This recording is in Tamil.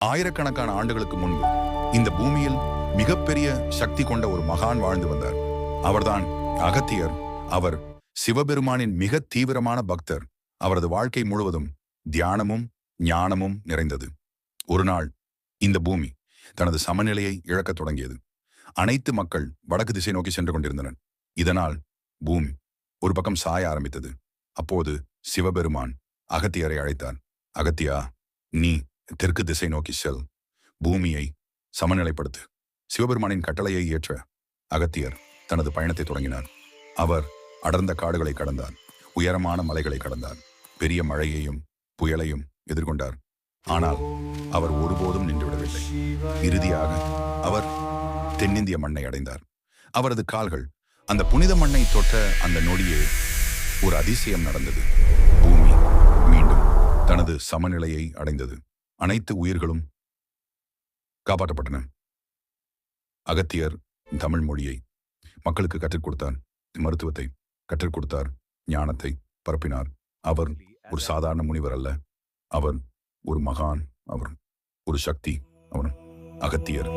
ஆயிரக்கணக்கான ஆண்டுகளுக்கு முன்பு இந்த பூமியில் மிகப்பெரிய சக்தி கொண்ட ஒரு மகான் வாழ்ந்து வந்தார். அவர்தான் அகத்தியர். அவர் சிவபெருமானின் மிக தீவிரமான பக்தர். அவரது வாழ்க்கை முழுவதும் தியானமும் ஞானமும் நிறைந்தது. ஒரு நாள் இந்த பூமி தனது சமநிலையை இழக்கத் தொடங்கியது. அனைத்து மக்கள் வடக்கு திசை நோக்கி சென்று கொண்டிருந்தனர். இதனால் பூமி ஒரு பக்கம் சாய ஆரம்பித்தது. அப்போது சிவபெருமான் அகத்தியரை அழைத்தார். அகத்தியா, நீ தெற்கு திசை நோக்கி செல், பூமியை சமநிலைப்படுத்து. சிவபெருமானின் கட்டளையை ஏற்ற அகத்தியர் தனது பயணத்தை தொடங்கினார். அவர் அடர்ந்த காடுகளை கடந்தார், உயரமான மலைகளை கடந்தார், பெரிய மழையையும் புயலையும் எதிர்கொண்டார். ஆனால் அவர் ஒருபோதும் நின்றுவிடவில்லை. இறுதியாக அவர் தென்னிந்திய மண்ணை அடைந்தார். அவரது கால்கள் அந்த புனித மண்ணை தொட்ட அந்த நொடியே ஒரு அதிசயம் நடந்தது. பூமி மீண்டும் தனது சமநிலையை அடைந்தது. அனைத்து உயிர்களும் காப்பாற்றப்பட்டன. அகத்தியர் தமிழ் மொழியை மக்களுக்கு கற்றுக் கொடுத்தார், மருத்துவத்தை கற்றுக் கொடுத்தார், ஞானத்தை பரப்பினார். அவர் ஒரு சாதாரண முனிவர் அல்ல, அவர் ஒரு மகான், அவர் ஒரு சக்தி, அவர் அகத்தியர்.